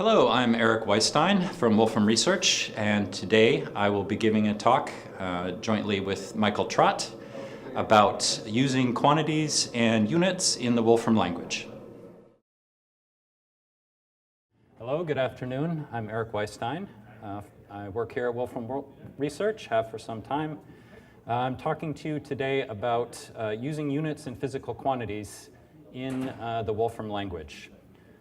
Hello, I'm Eric Weisstein from Wolfram Research, and today I will be giving a talk jointly with Michael Trott about using quantities and units in the Wolfram language. Hello, good afternoon. I'm Eric Weisstein. I work here at Wolfram Research, have for some time. I'm talking to you today about using units and physical quantities in the Wolfram language.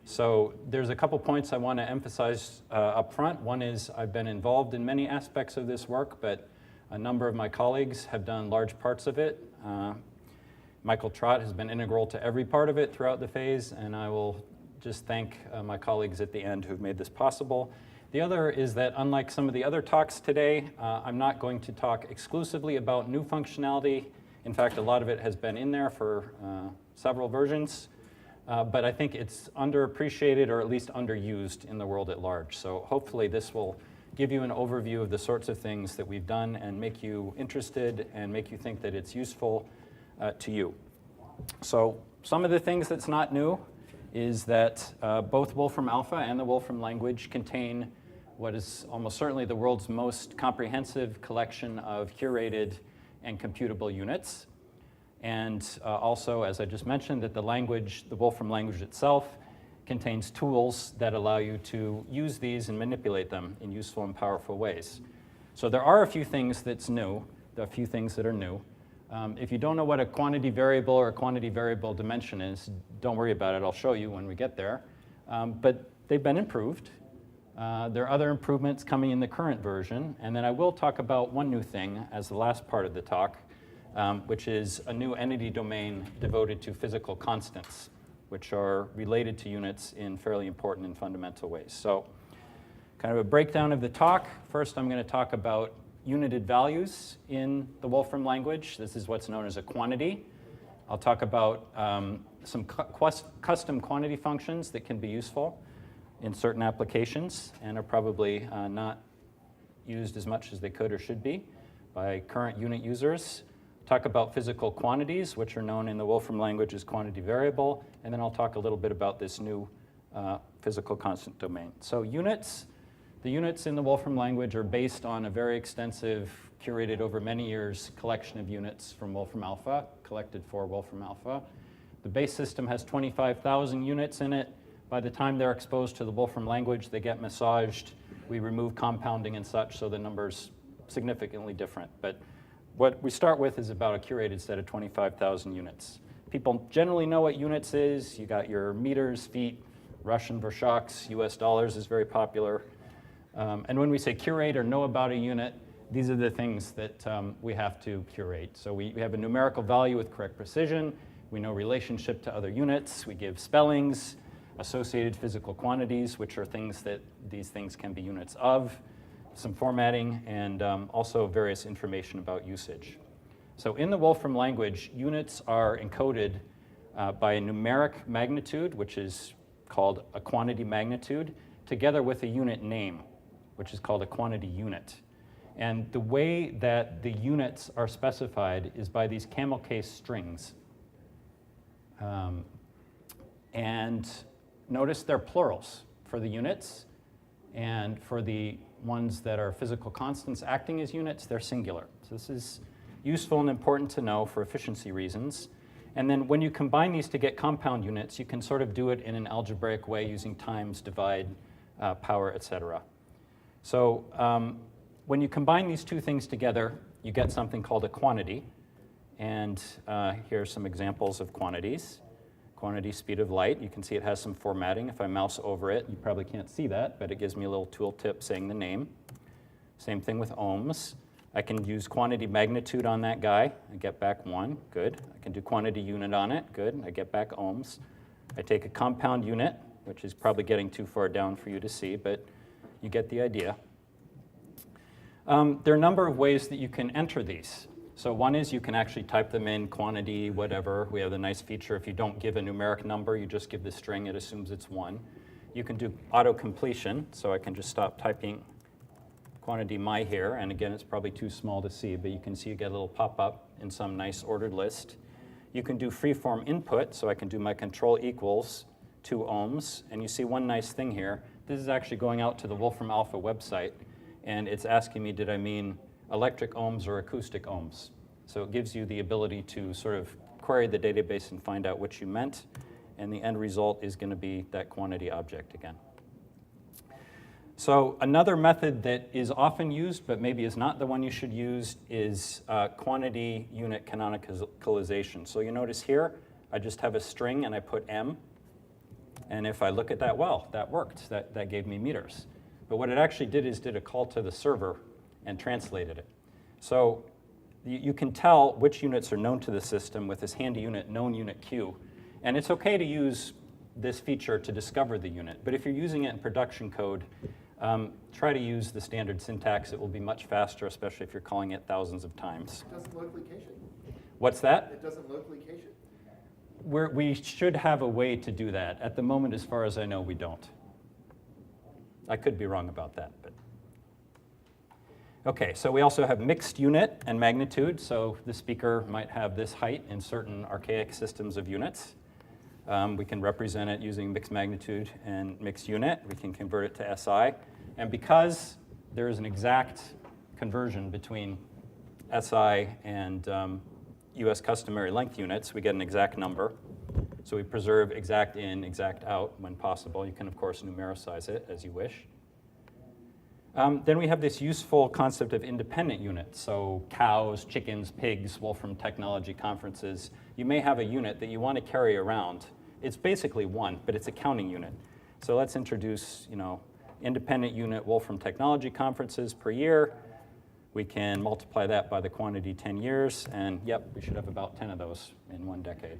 So there's a couple points I want to emphasize up front. One is I've been involved in many aspects of this work, but a number of my colleagues have done large parts of it. Michael Trott has been integral to every part of it throughout the phase, and I will just thank my colleagues at the end who've made this possible. The other is that unlike some of the other talks today, I'm not going to talk exclusively about new functionality. In fact, a lot of it has been in there for several versions. But I think it's underappreciated or at least underused in the world at large. So hopefully this will give you an overview of the sorts of things that we've done and make you interested and make you think that it's useful to you. So some of the things that's not new is that both Wolfram Alpha and the Wolfram language contain what is almost certainly the world's most comprehensive collection of curated and computable units. And also, as I just mentioned, that the Wolfram language itself contains tools that allow you to use these and manipulate them in useful and powerful ways. So there are a few things that's new, a few things that are new. If you don't know what a quantity variable or a quantity variable dimension is, don't worry about it. I'll show you when we get there. But they've been improved. There are other improvements coming in the current version. And then I will talk about one new thing as the last part of the talk, which is a new entity domain devoted to physical constants, which are related to units in fairly important and fundamental ways. So kind of a breakdown of the talk. First, I'm going to talk about united values in the Wolfram language. This is what's known as a quantity. I'll talk about some custom quantity functions that can be useful in certain applications and are probably not used as much as they could or should be by current unit users. Talk about physical quantities, which are known in the Wolfram language as quantity variable, and then I'll talk a little bit about this new physical constant domain. So the units in the Wolfram language are based on a very extensive, curated over many years, collection of units from Wolfram Alpha, collected for Wolfram Alpha. The base system has 25,000 units in it. By the time they're exposed to the Wolfram language, they get massaged. We remove compounding and such, so the number's significantly different. But what we start with is about a curated set of 25,000 units. People generally know what units is. You got your meters, feet, Russian vershoks, US dollars is very popular. And when we say curate or know about a unit, these are the things that we have to curate. So we have a numerical value with correct precision. We know relationship to other units. We give spellings, associated physical quantities, which are things that these things can be units of, some formatting, and also various information about usage. So in the Wolfram language, units are encoded by a numeric magnitude, which is called a quantity magnitude, together with a unit name, which is called a quantity unit. And the way that the units are specified is by these camel case strings. And notice they're plurals for the units, and for the ones that are physical constants acting as units, they're singular. So this is useful and important to know for efficiency reasons. And then when you combine these to get compound units, you can sort of do it in an algebraic way using times, divide, power, etc. So when you combine these two things together, you get something called a quantity. And here are some examples of quantities. Quantity speed of light. You can see it has some formatting. If I mouse over it, you probably can't see that, but it gives me a little tooltip saying the name. Same thing with ohms. I can use quantity magnitude on that guy. I get back 1. Good. I can do quantity unit on it. Good. I get back ohms. I take a compound unit, which is probably getting too far down for you to see, but you get the idea. There are a number of ways that you can enter these. So one is you can actually type them in, quantity, whatever. We have the nice feature, if you don't give a numeric number, you just give the string, it assumes it's 1. You can do auto-completion, so I can just stop typing quantity my here, and again, it's probably too small to see, but you can see you get a little pop-up in some nice ordered list. You can do freeform input, so I can do my control equals 2 ohms, and you see one nice thing here. this is actually going out to the Wolfram Alpha website, and it's asking me, did I mean electric ohms or acoustic ohms? So it gives you the ability to sort of query the database and find out what you meant, and the end result is going to be that quantity object again. So another method that is often used, but maybe is not the one you should use, is quantity unit canonicalization. So you notice here, I just have a string and I put m. And if I look at that, well, that worked. That gave me meters. But what it actually did is did a call to the server and translated it. So you can tell which units are known to the system with this handy unit, known unit Q. And it's OK to use this feature to discover the unit. But if you're using it in production code, try to use the standard syntax. It will be much faster, especially if you're calling it thousands of times. It doesn't load location. What's that? It doesn't load location. We should have a way to do that. At the moment, as far as I know, we don't. I could be wrong about that. But OK, so we also have mixed unit and magnitude. So the speaker might have this height in certain archaic systems of units. We can represent it using mixed magnitude and mixed unit. We can convert it to SI. And because there is an exact conversion between SI and US customary length units, we get an exact number. So we preserve exact in, exact out when possible. You can, of course, numericize it as you wish. Then we have this useful concept of independent units. So cows, chickens, pigs, Wolfram Technology Conferences. You may have a unit that you want to carry around. It's basically one, but it's a counting unit. So let's introduce, independent unit Wolfram Technology Conferences per year. We can multiply that by the quantity 10 years, and yep, we should have about 10 of those in 1 decade.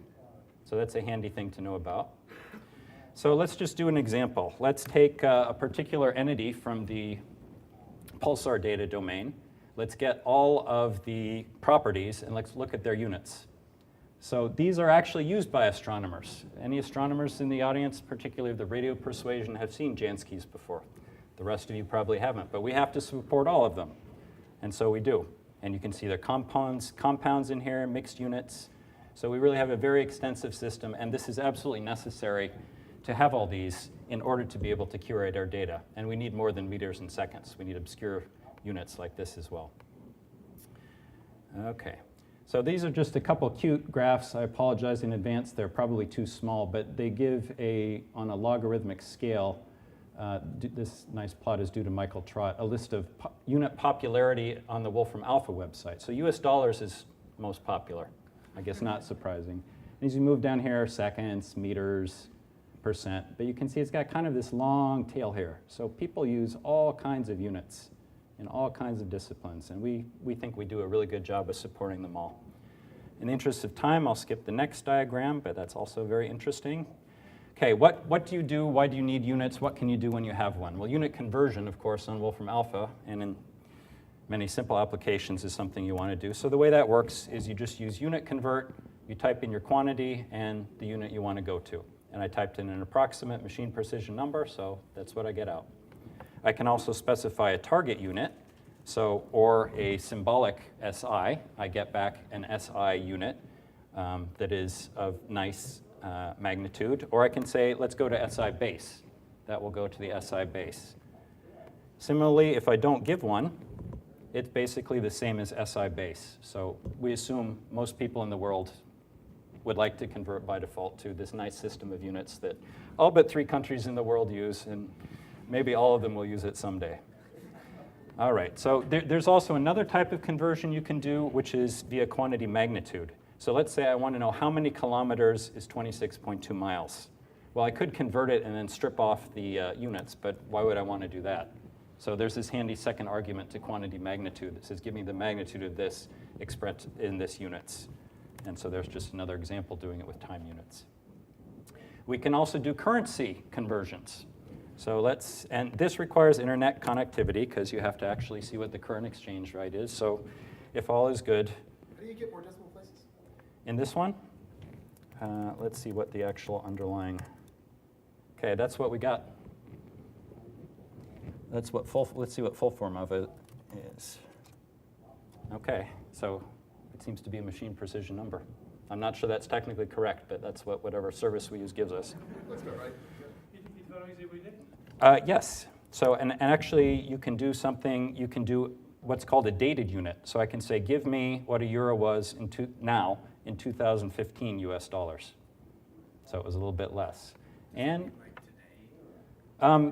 So that's a handy thing to know about. So let's just do an example. Let's take a particular entity from the pulsar data domain. Let's get all of the properties, and let's look at their units. So these are actually used by astronomers. Any astronomers in the audience, particularly of the radio persuasion, have seen Janskis before. The rest of you probably haven't, but we have to support all of them. And so we do. And you can see their compounds in here, mixed units. So we really have a very extensive system, and this is absolutely necessary to have all these in order to be able to curate our data. And we need more than meters and seconds. We need obscure units like this as well. OK. So these are just a couple cute graphs. I apologize in advance. They're probably too small, but they give on a logarithmic scale, this nice plot is due to Michael Trott, a list of unit popularity on the Wolfram Alpha website. So US dollars is most popular. I guess not surprising. And as you move down here, seconds, meters, percent. But you can see it's got kind of this long tail here. So people use all kinds of units in all kinds of disciplines. And we think we do a really good job of supporting them all. In the interest of time, I'll skip the next diagram, but that's also very interesting. OK, what do you do? Why do you need units? What can you do when you have one? Well, unit conversion, of course, on Wolfram Alpha and in many simple applications is something you want to do. So the way that works is you just use unit convert. You type in your quantity and the unit you want to go to. And I typed in an approximate machine precision number, so that's what I get out. I can also specify a target unit, or a symbolic SI. I get back an SI unit that is of nice magnitude. Or I can say, let's go to SI base. That will go to the SI base. Similarly, if I don't give one, it's basically the same as SI base. So we assume most people in the world would like to convert by default to this nice system of units that all but 3 countries in the world use, and maybe all of them will use it someday. All right, so there's also another type of conversion you can do, which is via quantity magnitude. So let's say I want to know how many kilometers is 26.2 miles. Well, I could convert it and then strip off the units, but why would I want to do that? So there's this handy second argument to quantity magnitude that says, give me the magnitude of this expressed in this units. And so there's just another example doing it with time units. We can also do currency conversions. So and this requires internet connectivity because you have to actually see what the current exchange rate is. So if all is good. How do you get more decimal places? In this one, let's see what the actual underlying. OK, that's what we got. Let's see what full form of it is. OK, so it seems to be a machine precision number. I'm not sure that's technically correct, but that's what whatever service we use gives us. Let's go, right? Yes. So, and actually, you can do something, you can do what's called a dated unit. So I can say, give me what a euro was now in 2015 US dollars. So it was a little bit less. And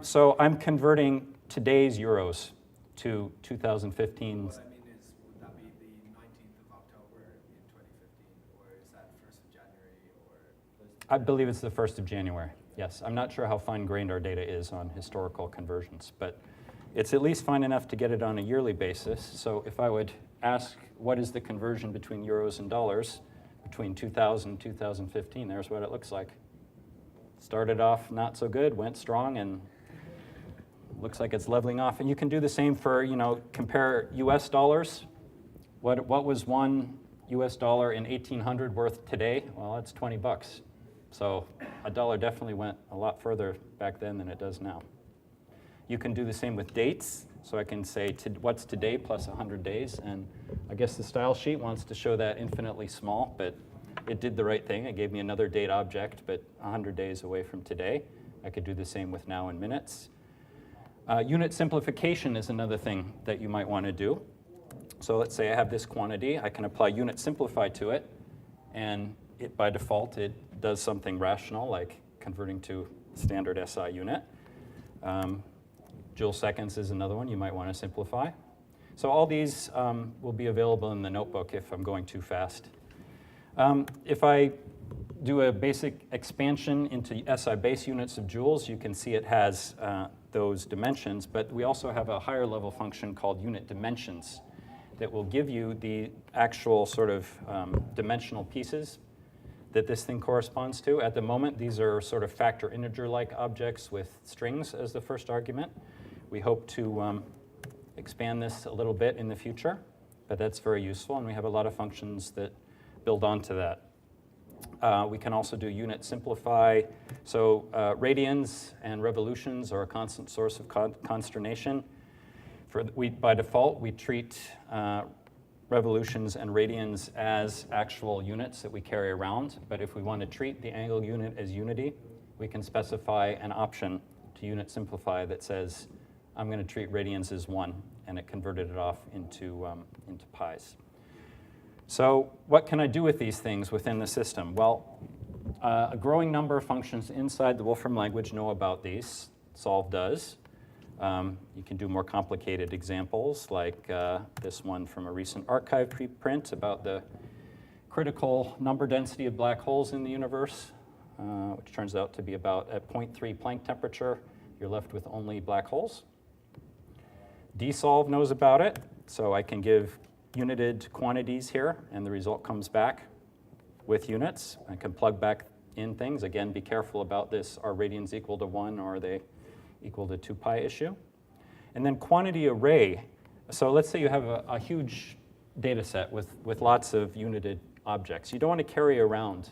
so I'm converting today's euros to 2015. What I mean is, would that be the 19th of October in 2015, or is that 1st of January, or? I believe it's the 1st of January. Yes, I'm not sure how fine-grained our data is on historical conversions, but it's at least fine enough to get it on a yearly basis. So if I would ask, what is the conversion between euros and dollars between 2000 and 2015, there's what it looks like. Started off not so good, went strong, and looks like it's leveling off. And you can do the same for, compare US dollars. What was one US dollar in 1800 worth today? Well, that's 20 bucks. So a dollar definitely went a lot further back then than it does now. You can do the same with dates. So I can say, what's today plus 100 days? And I guess the style sheet wants to show that infinitely small, but it did the right thing. It gave me another date object, but 100 days away from today. I could do the same with now in minutes. Unit simplification is another thing that you might want to do. So let's say I have this quantity. I can apply unit simplify to it, and by default, it does something rational, like converting to standard SI unit. Joule seconds is another one you might want to simplify. So all these will be available in the notebook if I'm going too fast. If I do a basic expansion into SI base units of joules, you can see it has those dimensions, but we also have a higher level function called unit dimensions that will give you the actual sort of dimensional pieces that this thing corresponds to. At the moment, these are sort of factor integer-like objects with strings as the first argument. We hope to expand this a little bit in the future, but that's very useful, and we have a lot of functions that build onto that. We can also do unit simplify. So radians and revolutions are a constant source of consternation. By default, we treat revolutions and radians as actual units that we carry around. But if we want to treat the angle unit as unity, we can specify an option to unit simplify that says, I'm going to treat radians as 1, and it converted it off into pies. So what can I do with these things within the system? Well, a growing number of functions inside the Wolfram language know about these. Solve does. You can do more complicated examples like this one from a recent archive preprint about the critical number density of black holes in the universe, which turns out to be about at 0.3 Planck temperature. You're left with only black holes. Dsolve knows about it, so I can give united quantities here, and the result comes back with units. I can plug back in things. Again, be careful about this. Are radians equal to 1, or are they equal to 2 pi issue? And then quantity array. So let's say you have a huge data set with lots of united objects. You don't want to carry around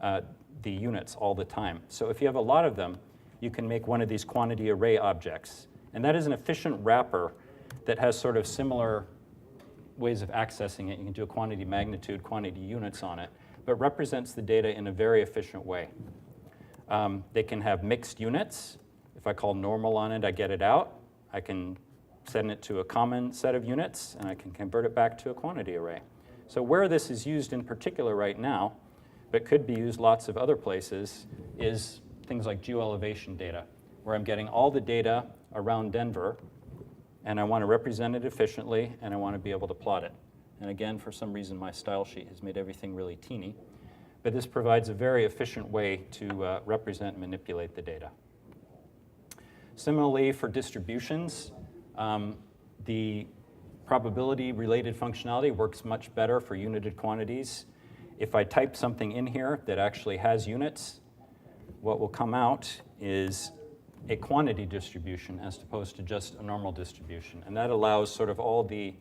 the units all the time. So if you have a lot of them, you can make one of these quantity array objects. And that is an efficient wrapper that has sort of similar ways of accessing it. You can do a quantity magnitude, quantity units on it, but represents the data in a very efficient way. They can have mixed units. If I call normal on it, I get it out. I can send it to a common set of units, and I can convert it back to a quantity array. So where this is used in particular right now, but could be used lots of other places, is things like geoelevation data, where I'm getting all the data around Denver, and I want to represent it efficiently, and I want to be able to plot it. And again, for some reason, my style sheet has made everything really teeny. But this provides a very efficient way to represent and manipulate the data. Similarly, for distributions, the probability-related functionality works much better for united quantities. If I type something in here that actually has units, what will come out is a quantity distribution as opposed to just a normal distribution. And that allows sort of all the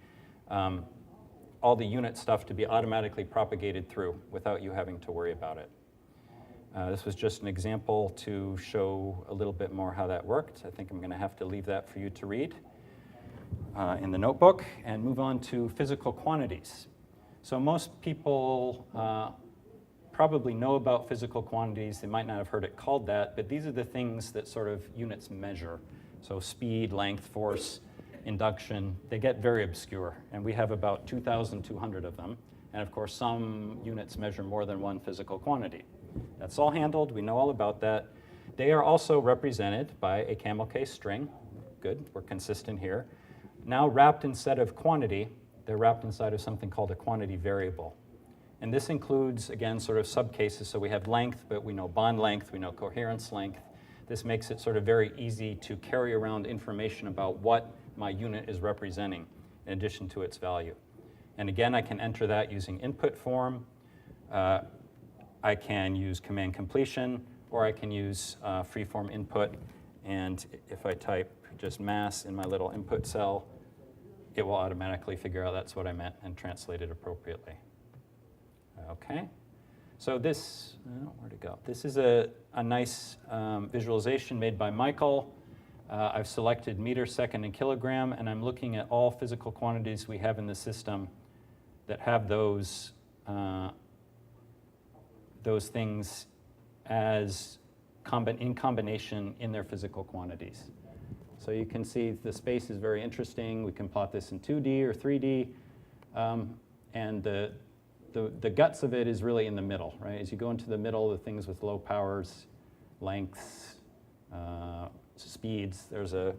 unit stuff to be automatically propagated through without you having to worry about it. This was just an example to show a little bit more how that worked. I think I'm going to have to leave that for you to read in the notebook and move on to physical quantities. So most people probably know about physical quantities. They might not have heard it called that, but these are the things that sort of units measure. So speed, length, force, induction, they get very obscure. And we have about 2,200 of them. And of course, some units measure more than one physical quantity. That's all handled. We know all about that. They are also represented by a camel case string. Good, we're consistent here. Now wrapped instead of quantity, they're wrapped inside of something called a quantity variable. And this includes, again, sort of subcases. So we have length, but we know bond length, we know coherence length. This makes it sort of very easy to carry around information about what my unit is representing in addition to its value. And again, I can enter that using input form. I can use command completion, or I can use freeform input. And if I type just mass in my little input cell, it will automatically figure out that's what I meant and translate it appropriately. Okay, so this, where'd it go? This is a nice visualization made by Michael. I've selected meter, second, and kilogram, and I'm looking at all physical quantities we have in the system that have those things as in combination in their physical quantities. So you can see the space is very interesting. We can plot this in 2D or 3D, and the guts of it is really in the middle, right? As you go into the middle, the things with low powers, lengths, speeds, there's a,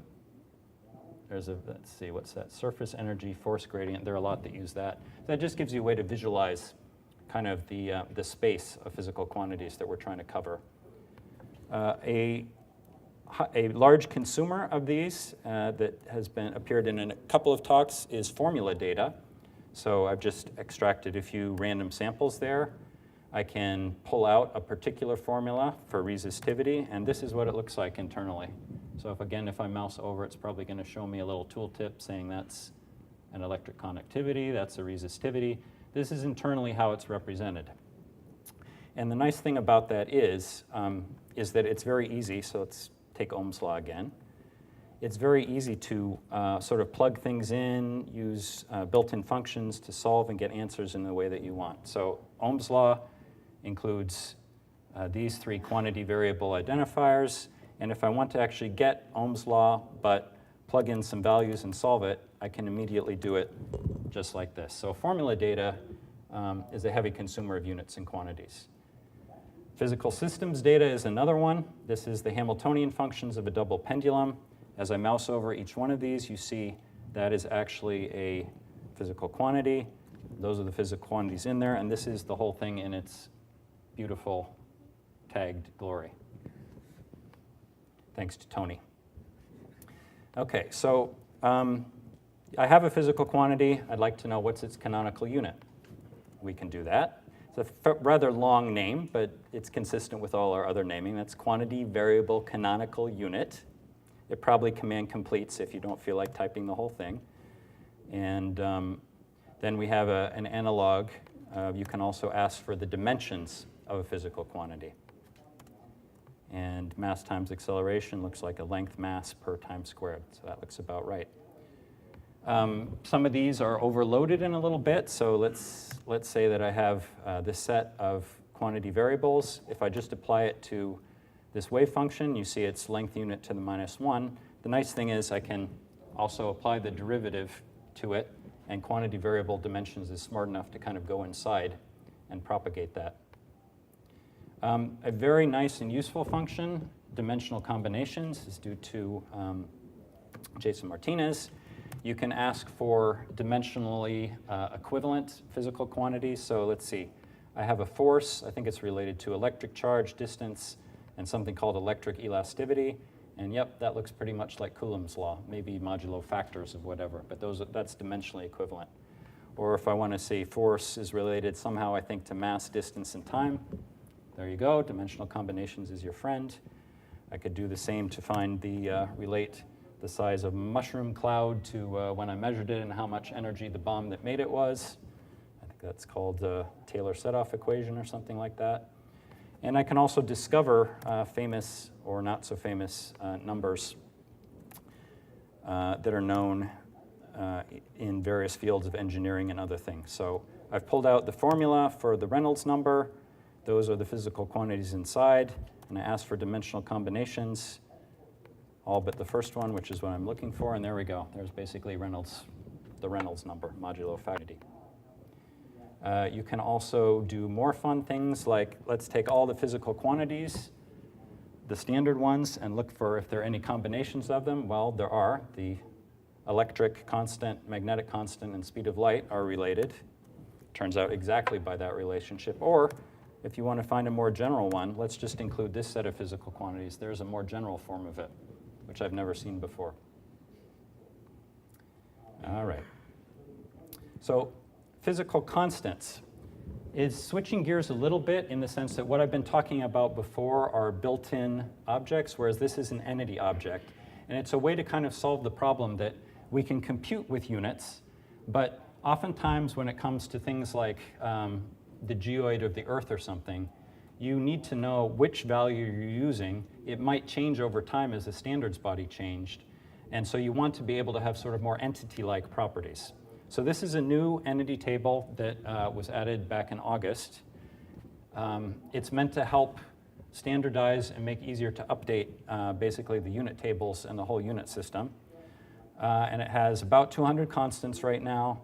let's see, what's that? Surface energy, force gradient. There are a lot that use that. That just gives you a way to visualize kind of the space of physical quantities that we're trying to cover. A large consumer of these that has appeared in a couple of talks is formula data. So I've just extracted a few random samples there. I can pull out a particular formula for resistivity, and this is what it looks like internally. So if I mouse over, it's probably going to show me a little tooltip saying that's an electric conductivity, that's a resistivity. This is internally how it's represented. And the nice thing about that is that it's very easy. So let's take Ohm's law again. It's very easy to sort of plug things in, use built-in functions to solve and get answers in the way that you want. So Ohm's law includes these three quantity variable identifiers. And if I want to actually get Ohm's law but plug in some values and solve it, I can immediately do it just like this. So formula data is a heavy consumer of units and quantities. Physical systems data is another one. This is the Hamiltonian functions of a double pendulum. As I mouse over each one of these, you see that is actually a physical quantity. Those are the physical quantities in there, and this is the whole thing in its beautiful tagged glory. Thanks to Tony. Okay, so I have a physical quantity. I'd like to know what's its canonical unit. We can do that. It's a rather long name, but it's consistent with all our other naming. That's quantity variable canonical unit. It probably command completes if you don't feel like typing the whole thing. And then we have an analog. You can also ask for the dimensions of a physical quantity. And mass times acceleration looks like a length mass per time squared. So that looks about right. Some of these are overloaded in a little bit. So let's say that I have this set of quantity variables. If I just apply it to this wave function, you see its length unit to the -1. The nice thing is I can also apply the derivative to it, and quantity variable dimensions is smart enough to kind of go inside and propagate that. A very nice and useful function, dimensional combinations, is due to Jason Martinez. You can ask for dimensionally equivalent physical quantities. So let's see. I have a force. I think it's related to electric charge, distance, and something called electric elasticity. And yep, that looks pretty much like Coulomb's law, maybe modulo factors of whatever, but that's dimensionally equivalent. Or if I want to say force is related somehow, I think, to mass, distance, and time, there you go. Dimensional combinations is your friend. I could do the same to find relate the size of a mushroom cloud to when I measured it and how much energy the bomb that made it was. I think that's called the Taylor-Setoff equation or something like that. And I can also discover famous or not so famous numbers that are known in various fields of engineering and other things. So I've pulled out the formula for the Reynolds number. Those are the physical quantities inside, and I ask for dimensional combinations, all but the first one, which is what I'm looking for, and there we go. There's basically the Reynolds number, modulo faculty. You can also do more fun things like, let's take all the physical quantities, the standard ones, and look for if there are any combinations of them. Well, there are. The electric constant, magnetic constant, and speed of light are related. Turns out exactly by that relationship. Or if you want to find a more general one, let's just include this set of physical quantities. There's a more general form of it, which I've never seen before. All right. So physical constants is switching gears a little bit in the sense that what I've been talking about before are built-in objects, whereas this is an entity object. And it's a way to kind of solve the problem that we can compute with units, but oftentimes when it comes to things like the geoid of the Earth or something, you need to know which value you're using. It might change over time as the standards body changed. And so you want to be able to have sort of more entity-like properties. So this is a new entity table that was added back in August. It's meant to help standardize and make easier to update basically the unit tables and the whole unit system. And it has about 200 constants right now.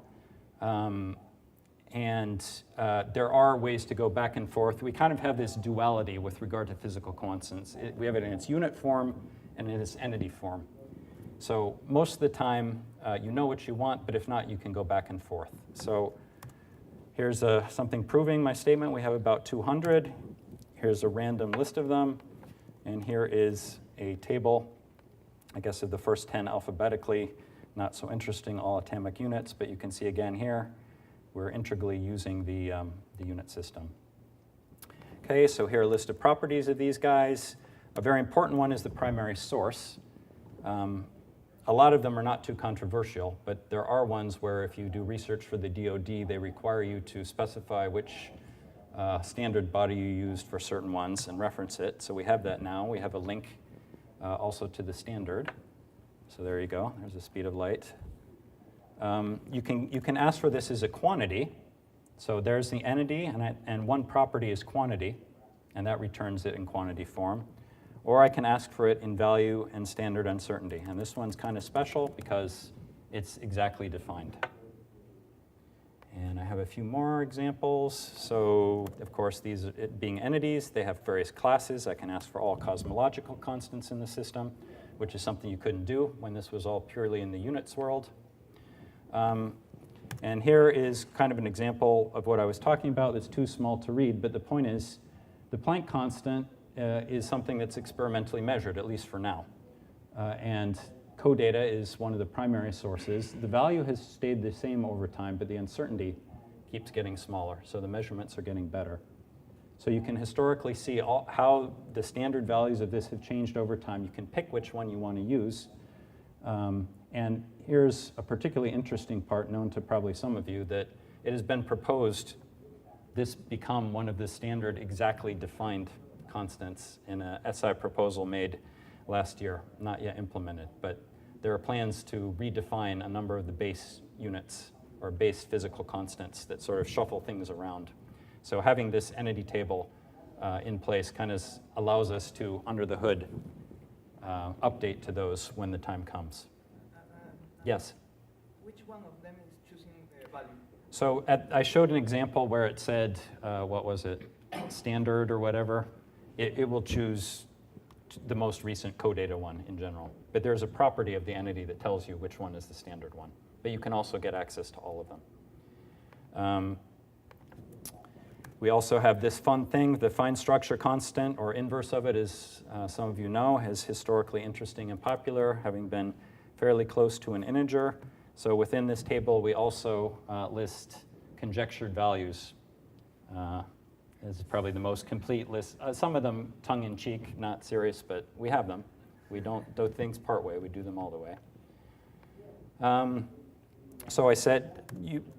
And there are ways to go back and forth. We kind of have this duality with regard to physical constants. We have it in its unit form and in its entity form. So most of the time, you know what you want, but if not, you can go back and forth. So here's something proving my statement. We have about 200. Here's a random list of them. And here is a table, I guess, of the first 10 alphabetically. Not so interesting, all atomic units, but you can see again here, we're integrally using the unit system. Okay, so here are a list of properties of these guys. A very important one is the primary source. A lot of them are not too controversial, but there are ones where if you do research for the DoD, they require you to specify which standard body you used for certain ones and reference it. So we have that now. We have a link also to the standard. So there you go. There's the speed of light. You can ask for this as a quantity. So there's the entity, and one property is quantity, and that returns it in quantity form. Or I can ask for it in value and standard uncertainty. And this one's kind of special because it's exactly defined. And I have a few more examples. So, of course, these being entities, they have various classes. I can ask for all cosmological constants in the system, which is something you couldn't do when this was all purely in the units world. And here is kind of an example of what I was talking about that's too small to read, but the point is the Planck constant is something that's experimentally measured, at least for now. And codata is one of the primary sources. The value has stayed the same over time, but the uncertainty keeps getting smaller, so the measurements are getting better. So you can historically see how the standard values of this have changed over time. You can pick which one you want to use. And here's a particularly interesting part known to probably some of you, that it has been proposed this become one of the standard exactly defined constants in a SI proposal made last year, not yet implemented, but there are plans to redefine a number of the base units or base physical constants that sort of shuffle things around. So having this entity table in place kind of allows us to, under the hood, update to those when the time comes. Yes? Which one of them is choosing the value? So I showed an example where it said, what was it, standard or whatever. It will choose the most recent codata one in general. But there's a property of the entity that tells you which one is the standard one. But you can also get access to all of them. We also have this fun thing, the fine structure constant, or inverse of it, as some of you know, is historically interesting and popular, having been fairly close to an integer. So within this table, we also list conjectured values. This is probably the most complete list. Some of them tongue-in-cheek, not serious, but we have them. We don't do things part way, we do them all the way. So I said,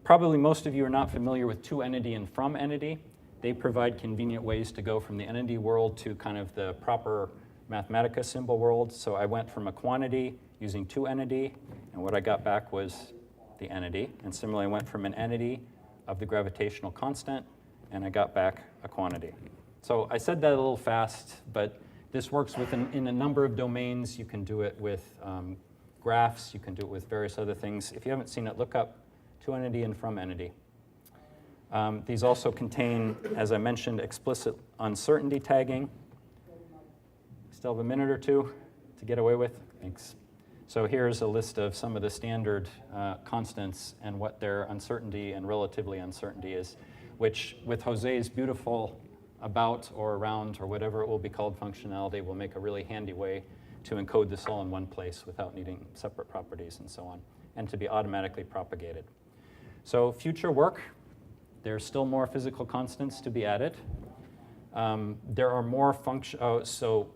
probably most of you are not familiar with to-entity and from-entity. They provide convenient ways to go from the entity world to kind of the proper Mathematica symbol world. So I went from a quantity using to-entity, and what I got back was the entity. And similarly, I went from an entity of the gravitational constant and I got back a quantity. So I said that a little fast, but this works in a number of domains. You can do it with graphs. You can do it with various other things. If you haven't seen it, look up toEnity and fromEnity. These also contain, as I mentioned, explicit uncertainty tagging. Still have a minute or two to get away with? Thanks. So here's a list of some of the standard constants and what their uncertainty and relatively uncertainty is, which with Jose's beautiful about or around or whatever it will be called functionality will make a really handy way to encode this all in one place without needing separate properties and so on, and to be automatically propagated. So future work, there's still more physical constants to be added. There are more so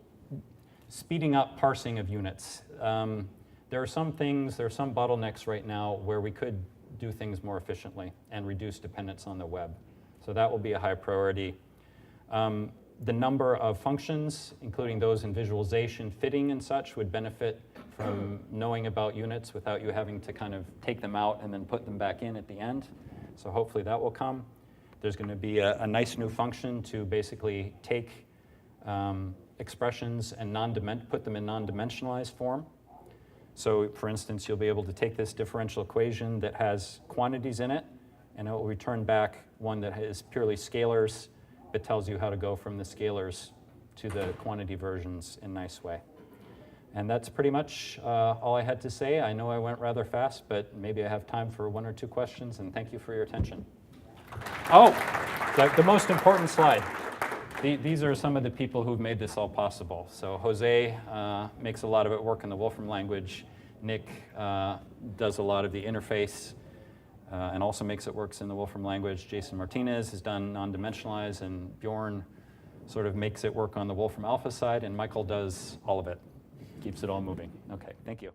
speeding up parsing of units. There are some bottlenecks right now where we could do things more efficiently and reduce dependence on the web. So that will be a high priority. The number of functions, including those in visualization, fitting, and such, would benefit from knowing about units without you having to kind of take them out and then put them back in at the end. So hopefully that will come. There's going to be a nice new function to basically take expressions and put them in non-dimensionalized form. So for instance, you'll be able to take this differential equation that has quantities in it, and it will return back one that is purely scalars, but tells you how to go from the scalars to the quantity versions in a nice way. And that's pretty much all I had to say. I know I went rather fast, but maybe I have time for one or two questions, and thank you for your attention. Oh, the most important slide. These are some of the people who've made this all possible. So Jose makes a lot of it work in the Wolfram language. Nick does a lot of the interface and also makes it works in the Wolfram language. Jason Martinez has done non-dimensionalize, and Bjorn sort of makes it work on the Wolfram alpha side, and Michael does all of it, keeps it all moving. Okay, thank you.